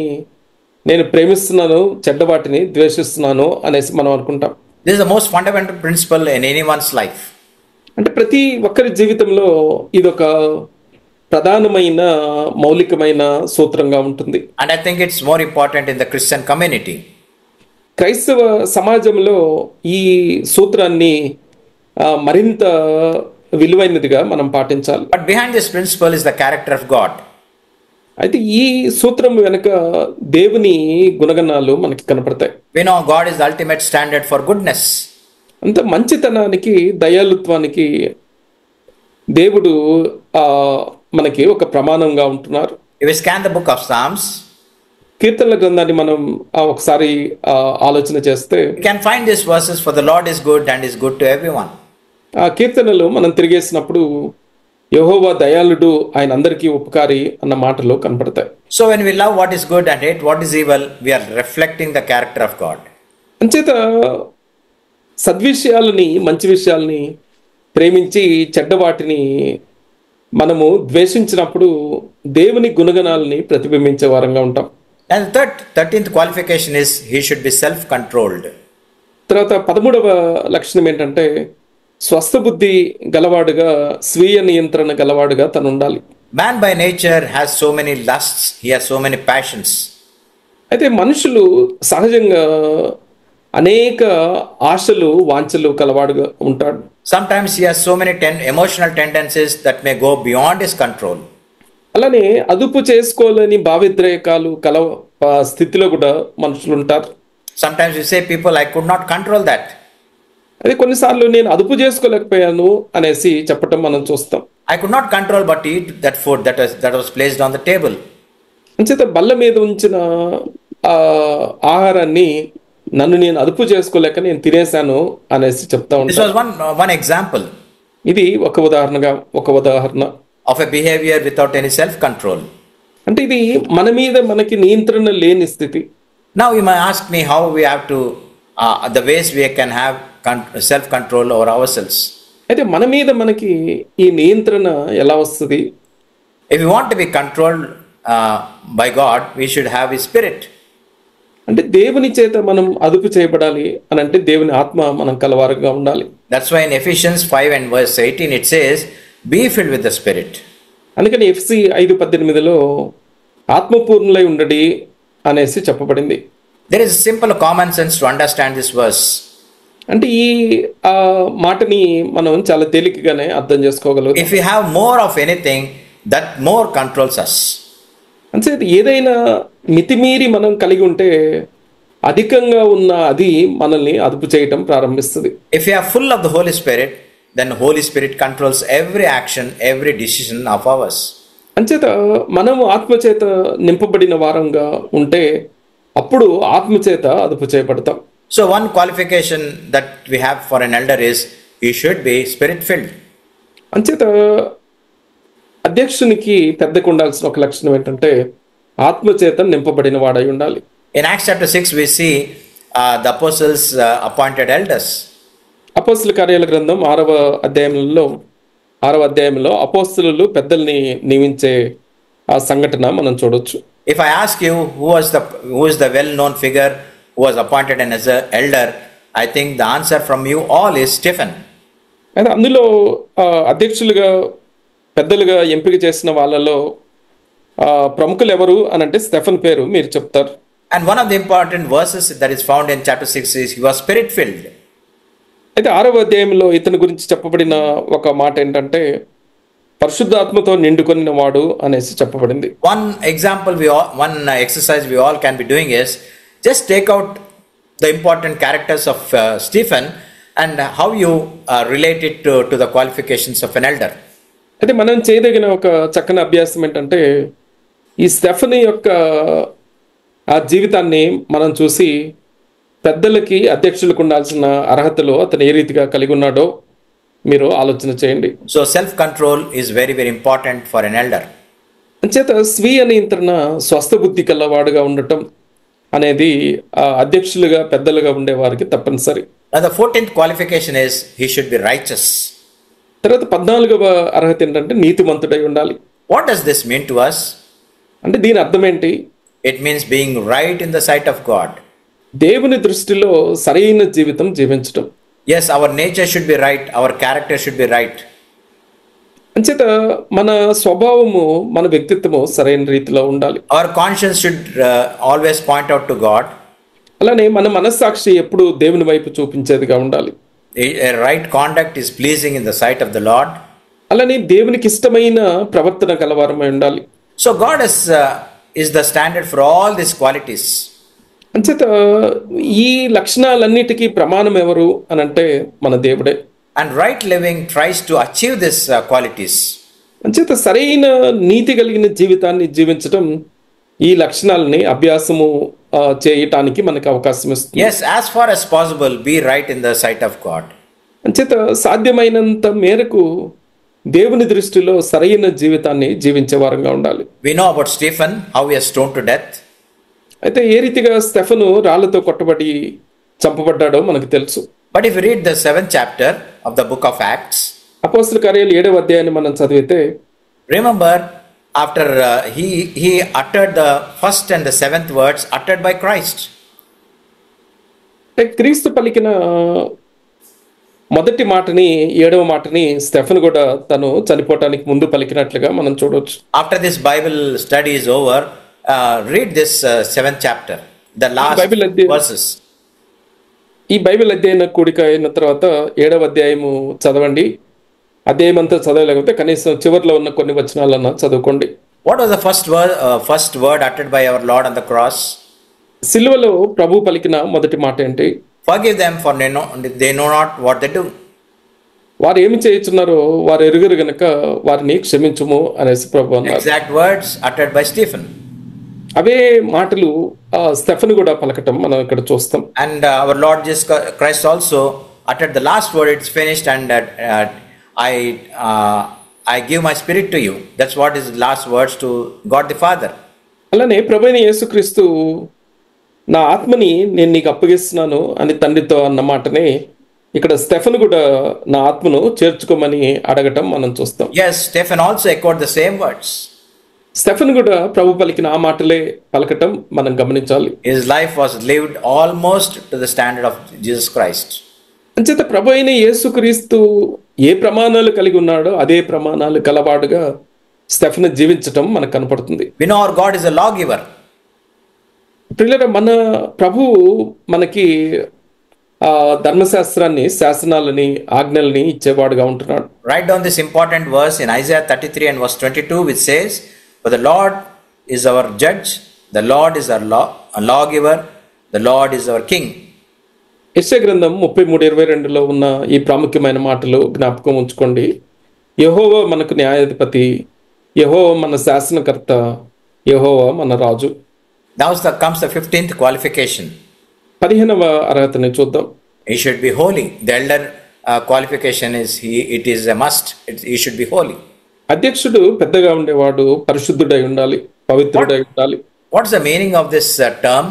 నేను ప్రేమిస్తున్నాను, చెడ్డ వాటిని ద్వేషిస్తున్నాను అనేసి మనం అనుకుంటాం. This is the most fundamental principle in anyone's life. అంటే ప్రతి ఒక్కరి జీవితంలో ఇదొక ప్రధానమైన మౌలికమైన సూత్రంగా ఉంటుంది. And I think it's more important in the Christian community. క్రైస్తవ సమాజంలో ఈ సూత్రాన్ని మరింత విలువైనదిగా మనం పాటించాలి. But behind this principle is the character of God. అయితే ఈ సూత్రం వెనుక దేవుని గుణగణాలు మనకి కనపడతాయి. We know God is the ultimate standard for goodness. అంత మంచితనానికి దయాళుత్వానికి దేవుడు మనకి ఒక ప్రమాణంగా ఉంటున్నారు. If we scan the book of Psalms, కీర్తనల గ్రంథాన్ని మనం ఒకసారి ఆలోచన చేస్తే we can find these verses, for the Lord is good and is good to everyone. ఆ కీర్తనలు మనం తిరిగేసినప్పుడు యెహోవా దయాళుడు, ఆయన అందరికీ ఉపకారి అన్న మాటలు కనపడతాయి. So when we love what is good and hate what is evil, we are reflecting the character of God. అంచేత సద్విషయాలని మంచి విషయాల్ని ప్రేమించి చెడ్డ వాటిని మనము ద్వేషించినప్పుడు దేవుని గుణగణాలని ప్రతిబింబించే వారంగా ఉంటాం. And the 13th qualification is he should be self-controlled. తర్వాత 13వ లక్షణం ఏంటంటే స్వస్థ బుద్ధి గలవాడుగా, స్వీయ నియంత్రణ గలవాడుగా తను ఉండాలి. Man by nature has so many lusts, he has so many passions. అయితే మనుషులు సహజంగా అనేక ఆశలు వాంఛలు కలవాడుగా ఉంటాడు. Sometimes he has so many emotional tendencies that may go beyond his control. అలానే అదుపు చేసుకోలేని భావోద్రేకాలు స్థితిలో కూడా మనుషులు ఉంటారు. Sometimes we say people, I could not control that. అదే కొన్నిసార్లు నేను అదుపు చేసుకోలేకపోయాను అనేసి చెప్పటం మనం చూస్తాం. I could not control but eat that food that was placed on the table. అంచేత బల్ల మీద ఉంచిన ఆహారాన్ని నన్ను నేను అదుపు చేసుకోలేక నేను తినేశాను అనేసి చెప్తా This was ఉంటాను. one example ఇది ఒక ఉదాహరణ of a behavior without any self-control. అంటే ఇది మన మీద మనకి నియంత్రణ లేని స్థితి. Now you may ask me how we have to, the ways we can have self-control over ourselves. అయితే మన మీద మనకి ఈ నియంత్రణ ఎలా వస్తుంది? If we want to be controlled by God, we should have His Spirit. అంటే దేవుని చేత మనం అదుపు చేయబడాలి అని అంటే దేవుని ఆత్మ మనం కలవారుగా ఉండాలి. That's why in Ephesians 5 and verse 18 it says, be filled with the Spirit. అందుకని ఎఫ్సి 5:18లో ఆత్మపూర్ణులై ఉండడి అనేసి చెప్పబడింది. There is simple common sense to understand this verse. అంటే ఈ మాటని మనం చాలా తేలికగానే అర్థం చేసుకోగలుగుతాం. If we have more of anything, that more controls us. అంటే ఏదైనా మితిమీరి మనం కలిగి ఉంటే అధికంగా ఉన్న అది మనల్ని అదుపు చేయటం ప్రారంభిస్తుంది. If we are full of the Holy Spirit, then Holy Spirit controls every action, every decision of ours. అంచేత మనం ఆత్మచేత నింపబడిన వారంగా ఉంటే అప్పుడు ఆత్మచేత అదుపు చేయబడతాం. So one qualification that we have for an elder is he should be spirit filled. అంచేత అధ్యక్షునికి పెద్దకు ఉండాల్సిన ఒక లక్షణం ఏంటంటే ఆత్మచేత నింపబడిన వాడై ఉండాలి. In Acts chapter 6 we see the apostles appointed elders. అపోస్తల కార్యాల గ్రంథం 6వ అధ్యాయంలో అపోస్తలులు పెద్దల్ని నియమించే ఆ సంఘటన మనం చూడొచ్చు. If I ask you who is the well-known figure who was appointed as an elder, I think the answer from you all is Stephen. అయితే అందులో అధ్యక్షులుగా పెద్దలుగా ఎంపిక చేసిన వాళ్ళలో ప్రముఖులు ఎవరు అని అంటే స్టెఫన్ పేరు మీరు చెప్తారు. And one of the important verses that is found in chapter 6 is he was spirit filled. అయితే 6వ అధ్యాయంలో ఇతని గురించి చెప్పబడిన ఒక మాట ఏంటంటే పరిశుద్ధాత్మతో నిండుకొనిన వాడు అనేసి చెప్పబడింది. One exercise we all can be doing is just take out the important characters of Stephen and how you relate it to the qualifications of an elder. అయితే మనం చేయదగిన ఒక చక్కని అభ్యాసం ఏంటంటే ఈ స్టెఫనీ యొక్క ఆ జీవితాన్ని మనం చూసి పెద్దలకి అధ్యక్షులకు ఉండాల్సిన అర్హతలు అతను ఏ రీతిగా కలిగి ఉన్నాడో మీరు ఆలోచన చేయండి. So self control is very very important for an elder. అంచేత స్వీయ నియంత్రణ స్వస్థ బుద్ధి కలవాడుగా ఉండటం అనేది అధ్యక్షులుగా పెద్దలుగా ఉండే వారికి తప్పనిసరి. Now the 14th qualification is he should be righteous. తర్వాత 14వ అర్హత ఏంటంటే నీతిమంతుడై ఉండాలి. What does this mean to us? అంటే దీని అర్థం ఏంటి? It means being right in the sight of God. దేవుని దృష్టిలో సరైన జీవితం జీవించడం. Yes, our nature should be right, our character should be right. అంచేత మన స్వభావము మన వ్యక్తిత్వము సరైన రీతిలో ఉండాలి. Our conscience should always point out to God. అలానే మన మనస్సాక్షి ఎప్పుడు దేవుని వైపు చూపించేదిగా ఉండాలి. A right conduct is pleasing in the sight of the Lord. అలానే దేవునికి ఇష్టమైన ప్రవర్తన కలవారమై ఉండాలి. So God is the standard for all these qualities. అంచేత ఈ లక్షణాలన్నిటికీ ప్రమాణం ఎవరు అని అంటే మన దేవుడే. And right living tries to achieve these qualities. అంచేత సరైన నీతి కలిగిన జీవితాన్ని జీవించడం ఈ లక్షణాలని అభ్యాసము చేయటానికి మనకు అవకాశం ఇస్తుంది. Yes, as far as possible be right in the sight of God. అంచేత సాధ్యమైనంత మేరకు దేవుని దృష్టిలో సరైన జీవితాన్ని జీవించే వారంగా ఉండాలి. We know about Stephen, how he was stoned to death. అయితే ఏ రీతిగా స్టెఫను రాళ్లతో కొట్టబడి చంపబడ్డాడో మనకు తెలుసు. But if you read the 7th chapter of the book of Acts, అపోస్తల కార్యాలు 7వ అధ్యాయాన్ని మనం చదివితే remember after he uttered the first and the 7th words uttered by Christ. క్రీస్తు పలికిన మొదటి మాటని 7వ మాటని స్టెఫన్ కూడా తను చనిపోవటానికి ముందు పలికినట్లుగా మనం చూడవచ్చు. After this Bible study is over, read this 7th chapter, the last verses. ఈ బైబిల్ అధ్యయన కూడిక అయిన తర్వాత 7వ అధ్యాయము చదవండి. అధ్యాయం అంతా చదవలేకపోతే కనీసం చివరిలో ఉన్న కొన్ని వచనాలన్నా చదువుకోండి. What was the first word uttered by our Lord on the cross? సిలువలో ప్రభు పలికిన మొదటి మాట ఏంటి? Forgive them for they know not what they do. వారు ఏమి చేయుచున్నారో వారు ఎరుగరు గనుక వారిని క్షమించుము అనేసి ప్రభు అన్నారు. Exact words uttered by Stephen. అవే మాటలు స్టెఫన్ కూడా పలకటం మనం ఇక్కడ చూస్తాం. And our Lord Jesus Christ also uttered the last word, it's finished, and I give my spirit to you. That's what is last words to God the Father. అలానే ప్రభువైన యేసుక్రీస్తు నా ఆత్మని నేను నీకు అప్పగిస్తున్నాను అని తండ్రితో అన్న మాటనే ఇక్కడ స్టెఫన్ కూడా నా ఆత్మను చేర్చుకోమని అడగటం మనం చూస్తాం. Yes, Stephen also echoed the same words. Stefan కూడా ప్రభు పలికిన ఆ మాటలే పలకటం మనం గమనించాలి. His life was lived almost to the standard of Jesus Christ. అంచేత ప్రభు అయిన యేసుక్రీస్తు ఏ ప్రమాణాలు కలిగి ఉన్నాడో అదే ప్రమాణాలు కలవాడుగా స్టెఫన్ జీవించటం మనకు కనపడుతుంది. We know our God is a lawgiver. పిల్లల మన ప్రభు మనకి ధర్మశాస్త్రాన్ని, శాసనాలని, ఆజ్ఞల్ని ఇచ్చేవాడుగా ఉంటున్నాడు. Write down this important verse in Isaiah 33 and verse 22, which says, "For the Lord is our judge, the Lord is our lawgiver, The Lord is our King. యెషయా గ్రంథం 33:22లో ఉన్న ఈ ప్రాముఖ్యమైన మాటలు జ్ఞాపకం ఉంచుకోండి. యెహోవా మనకు న్యాయాధిపతి, యెహోవా మన శాసనకర్త, యెహోవా మన రాజు. Now comes the 15th qualification. 15వ అర్హతని చూద్దాం. He should be holy. The elder qualification is it is a must. He should be holy. అధ్యక్షుడు పెద్దగా ఉండేవాడు పరిశుద్ధుడై ఉండాలి, పవిత్రుడై ఉండాలి. What's the meaning of this term?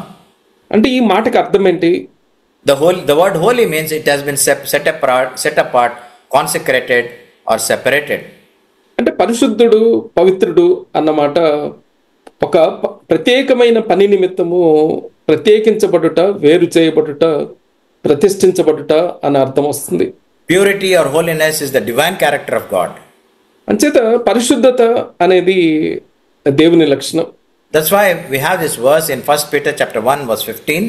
అంటే ఈ మాటకి అర్థం ఏంటి? The word holy means it has been set apart, consecrated or separated. అంటే పరిశుద్ధుడు, పవిత్రుడు అన్నమాట ఒక ప్రత్యేకమైన పని నిమిత్తము ప్రత్యేకించబడుట, వేరు చేయబడుట, ప్రతిష్ఠించబడుట అని అర్థం వస్తుంది. Purity or holiness is the divine character of God. అంచేత పరిశుద్ధత అనేది దేవుని లక్షణం. That's why we have this verse in 1 Peter chapter 1 verse 15.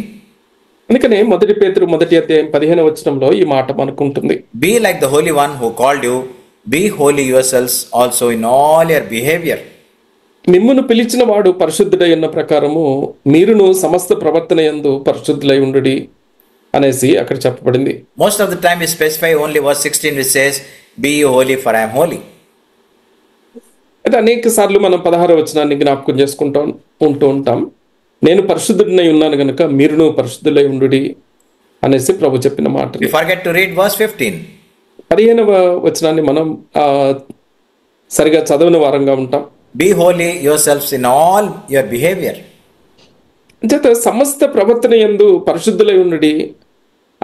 అందుకనే 1 పేతురు 1:15 ఈ మాట మనకు ఉంటుంది. Be like the Holy One who called you, be holy yourselves also in all your behavior. మిమ్మును పిలిచిన వాడు పరిశుద్ధుడై ఉన్న ప్రకారము మీరును సమస్త ప్రవర్తన యందు పరిశుద్ధులై ఉండుడి అనేసి అక్కడ చెప్పబడింది. Most of the time we specify only verse 16 which says, be ye holy for I am holy. అయితే అనేక సార్లు మనం 16వ వచనాన్ని జ్ఞాపకం ఉంటూ ఉంటాం. నేను పరిశుద్ధుడినై ఉన్నాను గనుక మీరును పరిశుద్ధులై ఉండుడి అనేసి ప్రభు చెప్పిన మాట. We forget to read verse 15. 15వ వచనాన్ని మనం సరిగా చదవని వారంగా ఉంటాం. Be holy yourselves in all your behavior. అంచేత సమస్త ప్రవర్తన యందు పరిశుద్ధులై ఉండుడి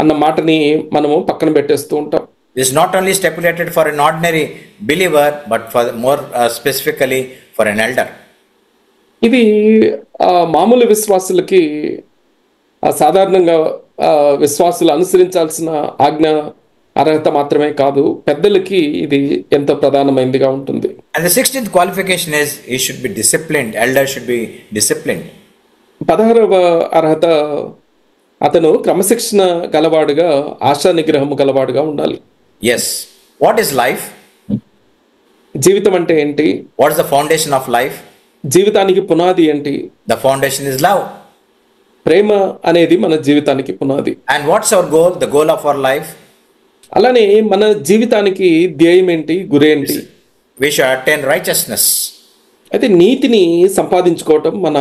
అన్న మాటని మనము పక్కన పెట్టేస్తూ ఉంటాం. This is not only stipulated for an ordinary believer, but for more specifically for an elder. ఇది మామూలు విశ్వాసులకి సాధారణంగా విశ్వాసులు అనుసరించాల్సిన ఆజ్ఞ అర్హత మాత్రమే కాదు, పెద్దలకి ఇది ఎంతో ప్రధానమైనదిగా ఉంటుంది. And the 16th qualification is he should be disciplined. Elder should be disciplined. 16వ అర్హత అతను క్రమశిక్షణ గలవాడుగా, ఆశా నిగ్రహము గలవాడుగా ఉండాలి. Yes. What is life? జీవితం అంటే ఏంటి? What is the foundation of life? జీవితానికి పునాది ఏంటి? The foundation is love. ప్రేమ అనేది మన జీవితానికి పునాది. And what's our goal? The goal of our life? అలానే మన జీవితానికి ధ్యేయం ఏంటి, గురేంటి? We should attain righteousness. అయితే నీతిని సంపాదించుకోవటం మన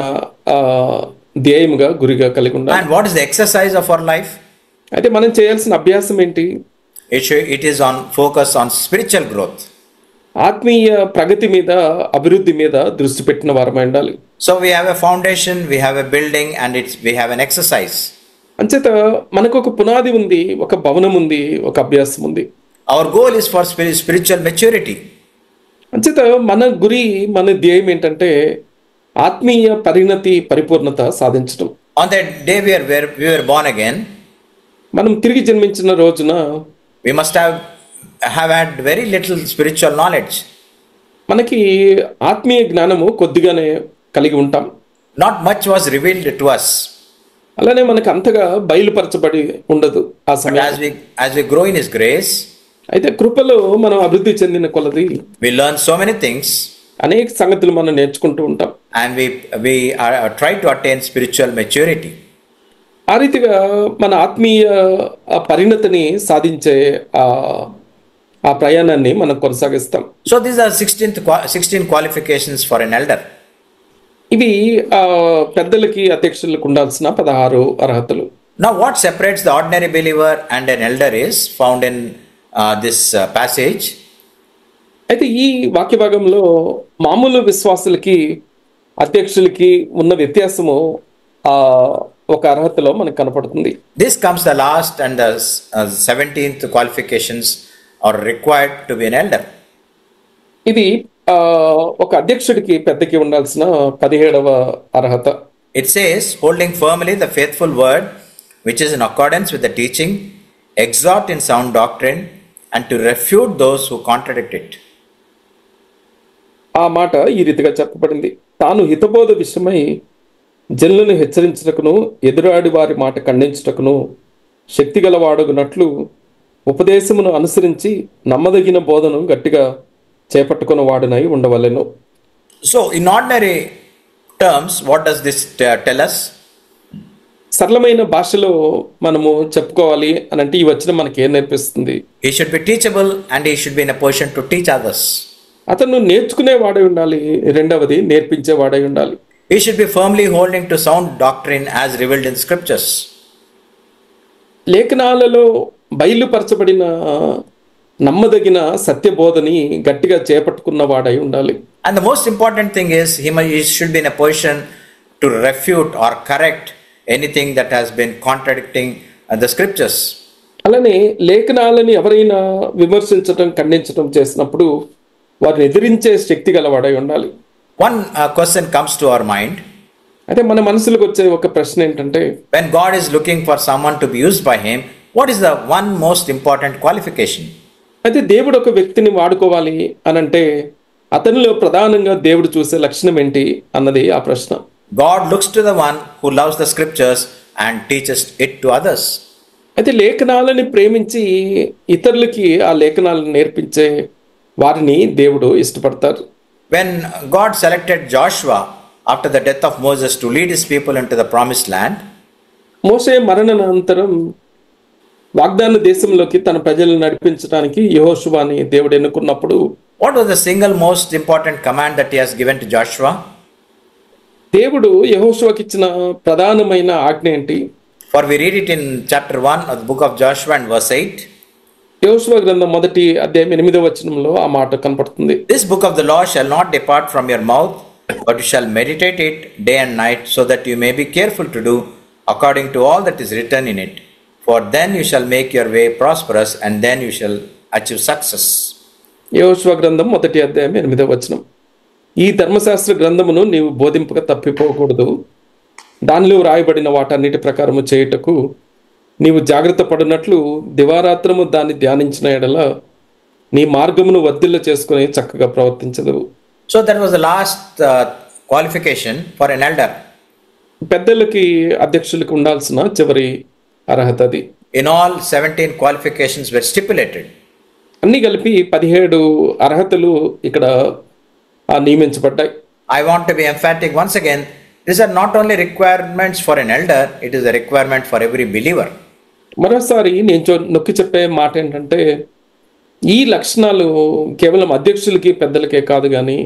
ధ్యేయముగా, గురిగా కలిగి ఉండాలి. And what is the exercise of our life? అయితే మనం చేయాల్సిన అభ్యాసం ఏంటి? It is on focus on spiritual growth. ఆత్మీయ ప్రగతి మీద, అభివృద్ధి మీద దృష్టి పెట్టిన వారమై ఉండాలి. So we have a foundation, we have a building, and we have an exercise. అంచేత మనకు ఒక పునాది ఉంది, ఒక భవనం ఉంది, ఒక అభ్యాసం ఉంది. Our goal is for spiritual maturity. అంచేత మన గురి, మన ధ్యేయం ఏంటంటే ఆత్మీయ పరిణతి, పరిపూర్ణత సాధించడం. On that day we were born again, మనం తిరిగి జన్మించిన రోజున we must have had very little spiritual knowledge. మనకి ఆత్మీయ జ్ఞానము కొద్దిగానే కలిగి ఉంటాం. Not much was revealed to us. అలానే మనకు అంతగా బయలుపరచబడి ఉండదు ఆ But సమయం. as we grow in His grace, అయితే కృపలో మనం అభివృద్ధి చెందిన కొలది we learn so many things, అనేక సంగతులు మనం నేర్చుకుంటూ ఉంటాం. and we try to attain spiritual maturity. ఆ రీతిగా మన ఆత్మీయ పరిణతిని సాధించే ఆ ప్రయాణాన్ని మనం కొనసాగిస్తాం. So these are 16 qualifications for an elder. ఇవి పెద్దలకి, అధ్యక్షులకు ఉండాల్సిన 16 అర్హతలు. Now what separates the ordinary believer and an elder is found in this passage. అయితే ఈ వాక్య భాగంలో మామూలు విశ్వాసులకి, అధ్యక్షులకి ఉన్న వ్యత్యాసము ఒక అర్హతలో మనకు కనపడుతుంది. This comes the last and the 17th qualifications are required to be an elder. ఇది ఒక అధ్యక్షుడికి, పెద్దకి ఉండాల్సిన 17వ అర్హత. It says, holding firmly the faithful word which is in accordance with the teaching, exhort in sound doctrine, and to refute those who contradict it. ఆ మాట ఈ రీతిగా చెప్పబడింది. తాను హితబోధ విషయమై జనులను హెచ్చరించుటకును, ఎదురాడి వారి మాట ఖండించుటకును శక్తిగల వాడగునట్లు ఉపదేశమును అనుసరించి నమ్మదగిన బోధను గట్టిగా చేపట్టుకున్న వాడునై ఉండవలెను. So in ordinary terms, what does this tell us? సరళమైన భాషలో మనము చెప్పుకోవాలి అని అంటే ఈ వచనం మనకి ఏం నేర్పిస్తుంది? He should be teachable and he should be in a position to teach others. అతను నేర్చుకునేవాడై ఉండాలి, రెండవది నేర్పించేవాడై ఉండాలి. He should be firmly holding to sound doctrine as revealed in scriptures. లేఖనాలలో బయలుపరచబడిన నమ్మదగిన సత్యబోధని గట్టిగా చేపట్టుకున్నవాడై ఉండాలి. And the most important thing is he should be in a position to refute or correct anything that has been contradicting the scriptures. అలానే లేఖనాలని ఎవరైనా విమర్శించటం, ఖండించటం చేసినప్పుడు వారిని ఎదిరించే శక్తి గలవాడై ఉండాలి. One question comes to our mind. అయితే మన మనసులకు వచ్చే ఒక ప్రశ్న ఏంటంటే, when God is looking for someone to be used by him, what is the one most important qualification? అయితే దేవుడు ఒక వ్యక్తిని వాడుకోవాలి అనంటే అతనిలో ప్రధానంగా దేవుడు చూసే లక్షణం ఏంటి అన్నది ఆ ప్రశ్న. God looks to the one who loves the scriptures and teaches it to others. అయితే లేఖనాలని ప్రేమించి ఇతరులకి ఆ లేఖనాలను నేర్పించే వారిని దేవుడు ఇష్టపడతారు. When God selected Joshua after the death of Moses to lead his people into the promised land, మోషే మరణానంతరం వాగ్దాన దేశంలోకి తన ప్రజలను నడిపించడానికి యెహోషువని దేవుడు ఎన్నుకున్నప్పుడు, what was the single most important command that he has given to Joshua? దేవుడు యెహోషువకి ఇచ్చిన ప్రధానమైన ఆజ్ఞ ఏంటి? For we read it in chapter 1 of the book of Joshua and verse 8. యెహోషువ గ్రంథం 1వ అధ్యాయం 8వ వచనంలో ఆ మాట కనపడుతుంది. This book of the law shall not depart from your mouth, but you shall meditate it day and night, so that you may be careful to do according to all that is written in it. For then you shall make your way prosperous, and then you shall achieve success. యెహోషువ గ్రంథం 1వ అధ్యాయం 8వ వచనం. ఈ ధర్మశాస్త్ర గ్రంథమును నీవు బోధింపక తప్పిపోకూడదు. దానిలో వ్రాయబడిన వాటన్నిటి ప్రకారము చేయుటకు నీవు జాగ్రత్త పడినట్లు దివారాత్రము దాన్ని ధ్యానించిన ఎడల నీ మార్గమును వర్ధిల్ల చేసుకుని చక్కగా ప్రవర్తించదు. So that was the last qualification for an elder. పెద్దలకి, అధ్యక్షులకు ఉండాల్సిన చివరి అర్హత అది. In all, 17 qualifications were stipulated. అన్ని కలిపి 17 అర్హతలు ఇక్కడ నియమించబడ్డాయి. I want to be emphatic once again. These are not only requirements for an elder, it is a requirement for every believer. మరోసారి నేను నొక్కి చెప్పే మాట ఏంటంటే, ఈ లక్షణాలు కేవలం అధ్యక్షులకి, పెద్దలకే కాదు కానీ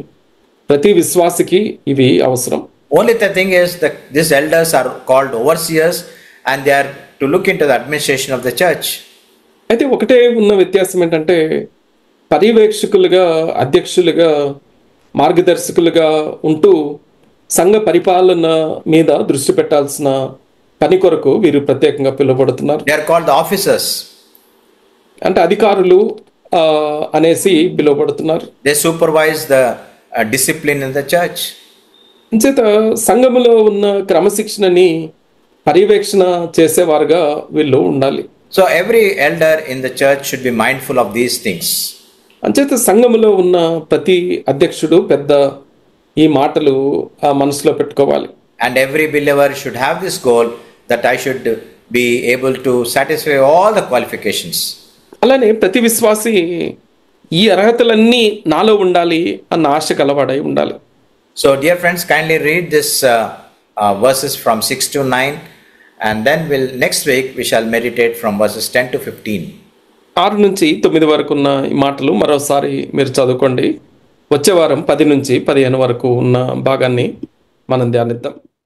ప్రతి విశ్వాసికి ఇవి అవసరం. Only the thing is that these elders are called overseers and they are to look into the administration of the church. అయితే ఒకటే ఉన్న వ్యత్యాసం ఏంటంటే, పర్యవేక్షకులుగా, అధ్యక్షులుగా, మార్గదర్శకులుగా ఉంటూ సంఘ పరిపాలన మీద దృష్టి పెట్టాల్సిన పని కొరకు వీరు ప్రత్యేకంగా పిలువబడుతున్నారు. They are called the officers. అంటే అధికారులు అనేసి పిలువబడుతున్నారు. They supervise the discipline in the church. అంచేత సంఘములో ఉన్న క్రమశిక్షణని పర్యవేక్షణ చేసేవారుగా వీళ్ళు ఉండాలి. So every elder in the church should be mindful of these things. అంచేత సంఘములో ఉన్న ప్రతి అధ్యక్షుడు, పెద్ద ఈ మాటలు మనసులో పెట్టుకోవాలి. And every believer should have this goal that I should be able to satisfy all the qualifications. అలానే ప్రతి విశ్వాసి ఈ అర్హతలన్నీ నాలో ఉండాలి అన్న ఆశ కలవాడై ఉండాలి. So dear friends, kindly read this verses from 6 to 9, and then next week we shall meditate from verses 10 to 15. 6 నుంచి 9 వరకు ఉన్న ఈ మాటలు మరోసారి మీరు చదువుకోండి. వచ్చే వారం 10 నుంచి 15 వరకు ఉన్న భాగాన్ని మనం ధ్యానిద్దాం.